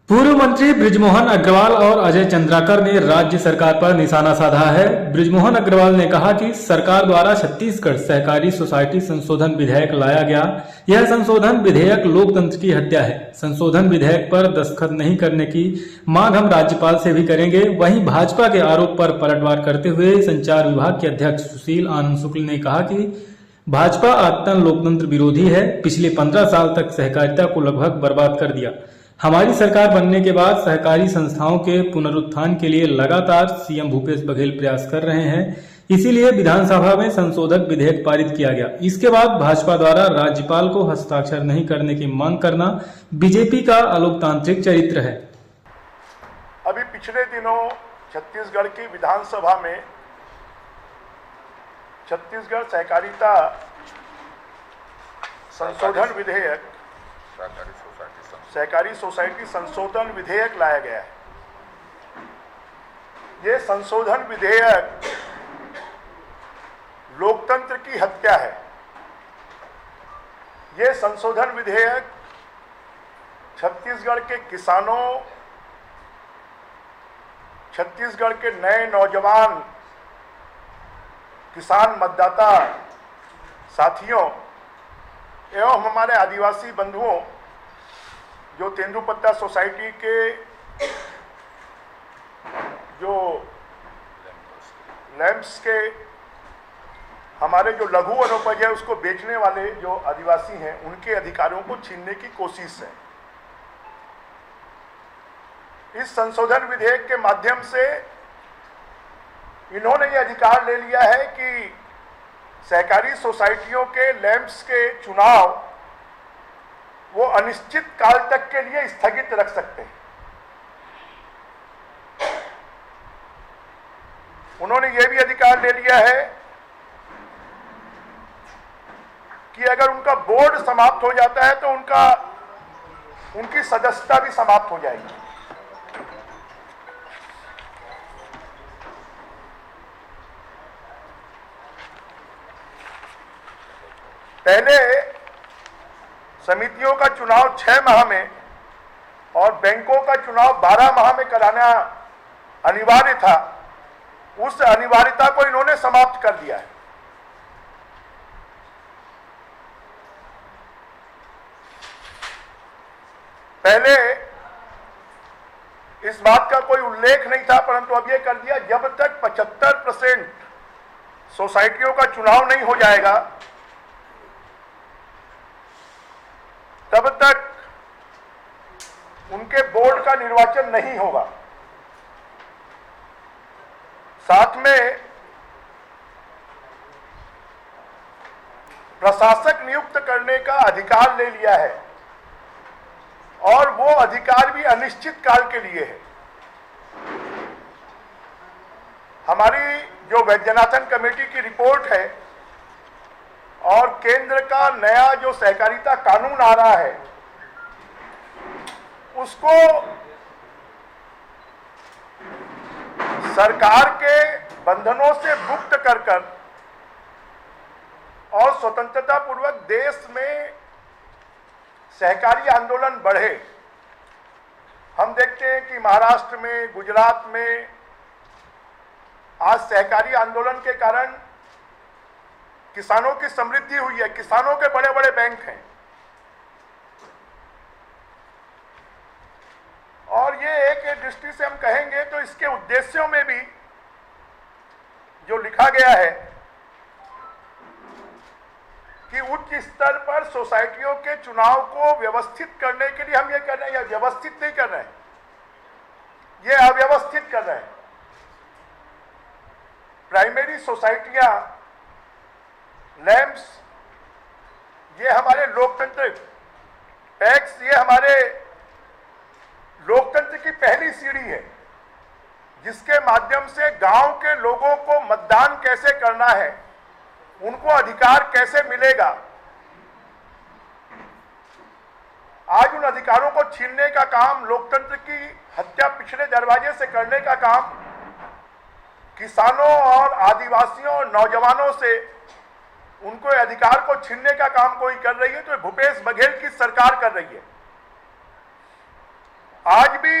पूर्व मंत्री बृजमोहन अग्रवाल और अजय चंद्राकर ने राज्य सरकार पर निशाना साधा है। बृजमोहन अग्रवाल ने कहा कि सरकार द्वारा छत्तीसगढ़ सहकारी सोसाइटी संशोधन विधेयक लाया गया। यह संशोधन विधेयक लोकतंत्र की हत्या है। संशोधन विधेयक पर दस्तखत नहीं करने की मांग हम राज्यपाल से भी करेंगे। वहीं भाजपा के आरोप पर पलटवार करते हुए संचार विभाग के अध्यक्ष सुशील आनंद शुक्ल ने कहा कि भाजपा आदतन लोकतंत्र विरोधी है। पिछले 15 साल तक सहकारिता को लगभग बर्बाद कर दिया। हमारी सरकार बनने के बाद सहकारी संस्थाओं के पुनरुत्थान के लिए लगातार सीएम भूपेश बघेल प्रयास कर रहे हैं। इसीलिए विधानसभा में संशोधक विधेयक पारित किया गया। इसके बाद भाजपा द्वारा राज्यपाल को हस्ताक्षर नहीं करने की मांग करना बीजेपी का अलोकतांत्रिक चरित्र है। अभी पिछले दिनों छत्तीसगढ़ की विधानसभा में छत्तीसगढ़ सहकारिता संशोधन विधेयक सहकारी सोसाइटी संशोधन विधेयक लाया गया है। ये संशोधन विधेयक लोकतंत्र की हत्या है। ये संशोधन विधेयक छत्तीसगढ़ के किसानों, छत्तीसगढ़ के नए नौजवान किसान मतदाता साथियों एवं हमारे आदिवासी बंधुओं जो तेंदुपत्ता सोसाइटी के जो लैंप्स के हमारे जो लघु वनोपज है उसको बेचने वाले जो आदिवासी हैं उनके अधिकारों को छीनने की कोशिश है। इस संशोधन विधेयक के माध्यम से इन्होंने ये अधिकार ले लिया है कि सहकारी सोसाइटियों के लैंप्स के चुनाव वो अनिश्चित काल तक के लिए स्थगित रख सकते हैं। उन्होंने ये भी अधिकार ले लिया है कि अगर उनका बोर्ड समाप्त हो जाता है तो उनकी सदस्यता भी समाप्त हो जाएगी। पहले समितियों का चुनाव 6 माह में और बैंकों का चुनाव 12 माह में कराना अनिवार्य था। उस अनिवार्यता को इन्होंने समाप्त कर दिया है। पहले इस बात का कोई उल्लेख नहीं था, परंतु अब यह कर दिया, जब तक 75% सोसाइटियों का चुनाव नहीं हो जाएगा तब तक उनके बोर्ड का निर्वाचन नहीं होगा। साथ में प्रशासक नियुक्त करने का अधिकार ले लिया है और वो अधिकार भी अनिश्चित काल के लिए है। हमारी जो वैद्यनाथन कमेटी की रिपोर्ट है और केंद्र का नया जो सहकारिता कानून आ रहा है उसको सरकार के बंधनों से मुक्त कर और स्वतंत्रता पूर्वक देश में सहकारी आंदोलन बढ़े। हम देखते हैं कि महाराष्ट्र में, गुजरात में आज सहकारी आंदोलन के कारण किसानों की समृद्धि हुई है। किसानों के बड़े बड़े बैंक हैं और ये एक दृष्टि से हम कहेंगे तो इसके उद्देश्यों में भी जो लिखा गया है कि उच्च स्तर पर सोसाइटियों के चुनाव को व्यवस्थित करने के लिए हम ये कर रहे हैं, या व्यवस्थित नहीं कर रहे हैं, ये अव्यवस्थित कर रहे हैं। प्राइमरी सोसाइटियां, लैंप्स, ये हमारे लोकतंत्र, टैक्स, ये हमारे लोकतंत्र की पहली सीढ़ी है जिसके माध्यम से गांव के लोगों को मतदान कैसे करना है, उनको अधिकार कैसे मिलेगा। आज उन अधिकारों को छीनने का काम, लोकतंत्र की हत्या पिछले दरवाजे से करने का काम किसानों और आदिवासियों और नौजवानों से उनको अधिकार को छीनने का काम कोई कर रही है तो ये भूपेश बघेल की सरकार कर रही है। आज भी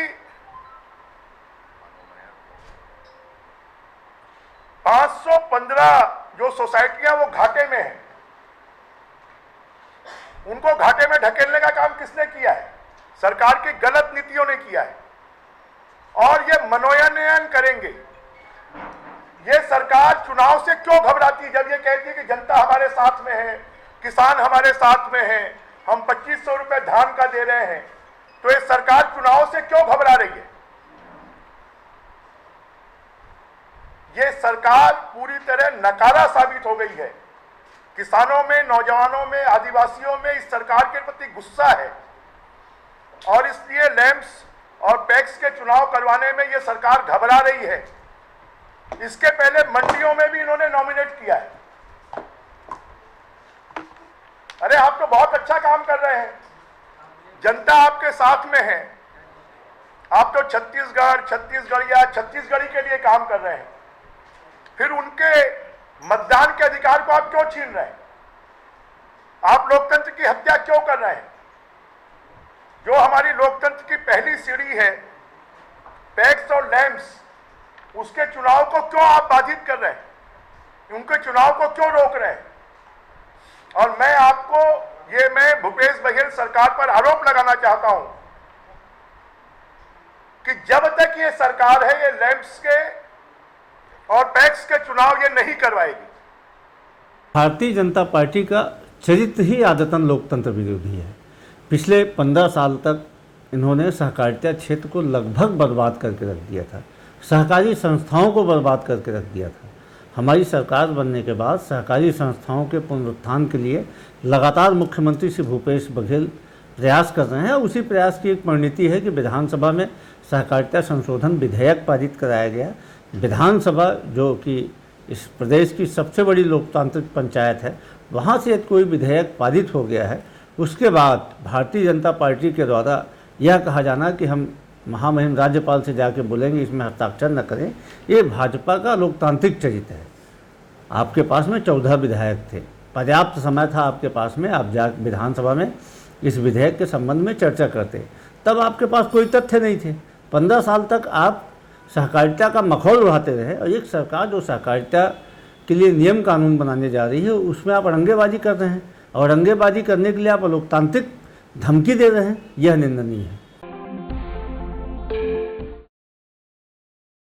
515 जो सोसाइटियां वो घाटे में हैं, उनको घाटे में ढकेलने का काम किसने किया है? सरकार की गलत नीतियों ने किया है। और ये मनोनयन करेंगे। ये सरकार चुनाव से क्यों घबराती है जब ये कहती है कि जनता हमारे साथ में है, किसान हमारे साथ में है, हम 2500 रुपए धान का दे रहे हैं, तो ये सरकार चुनाव से क्यों घबरा रही है? ये सरकार पूरी तरह नकारा साबित हो गई है। किसानों में, नौजवानों में, आदिवासियों में इस सरकार के प्रति गुस्सा है और इसलिए लैंप्स और पैक्स के चुनाव करवाने में ये सरकार घबरा रही है। इसके पहले मंडियों में भी इन्होंने नॉमिनेट किया है। अरे आप तो बहुत अच्छा काम कर रहे हैं, जनता आपके साथ में है, आप तो छत्तीसगढ़िया छत्तीसगढ़ी के लिए काम कर रहे हैं, फिर उनके मतदान के अधिकार को आप क्यों छीन रहे हैं? आप लोकतंत्र की हत्या क्यों कर रहे हैं? जो हमारी लोकतंत्र की पहली सीढ़ी है, पैक्स और लैंप्स, उसके चुनाव को क्यों आप बाधित कर रहे हैं? उनके चुनाव को क्यों रोक रहे हैं? और मैं भूपेश बघेल सरकार पर आरोप लगाना चाहता हूं कि जब तक ये सरकार है, ये लैंप्स के और पैक्स के चुनाव ये नहीं करवाएगी। भारतीय जनता पार्टी का चरित्र ही आदतन लोकतंत्र विरोधी है। पिछले 15 साल तक इन्होंने सहकारिता क्षेत्र को लगभग बर्बाद करके रख दिया था, सहकारी संस्थाओं को बर्बाद करके रख दिया था। हमारी सरकार बनने के बाद सहकारी संस्थाओं के पुनरुत्थान के लिए लगातार मुख्यमंत्री श्री भूपेश बघेल प्रयास कर रहे हैं। उसी प्रयास की एक परिणति है कि विधानसभा में सहकारिता संशोधन विधेयक पारित कराया गया। विधानसभा जो कि इस प्रदेश की सबसे बड़ी लोकतांत्रिक पंचायत है, वहाँ से कोई विधेयक पारित हो गया है। उसके बाद भारतीय जनता पार्टी के द्वारा यह कहा जाना कि हम महामहिम राज्यपाल से जाके बोलेंगे इसमें हस्ताक्षर न करें, ये भाजपा का लोकतांत्रिक चरित्र है। आपके पास में 14 विधायक थे, पर्याप्त समय था आपके पास में, आप जा विधानसभा में इस विधेयक के संबंध में चर्चा करते। तब आपके पास कोई तथ्य नहीं थे। 15 साल तक आप सहकारिता का मखौल उड़ाते रहे और एक सरकार जो सहकारिता के लिए नियम कानून बनाने जा रही है उसमें आप औरंगेबाजी कर रहे हैं और औरंगेबाजी करने के लिए आप लोकतांत्रिक धमकी दे रहे हैं, यह निंदनीय है।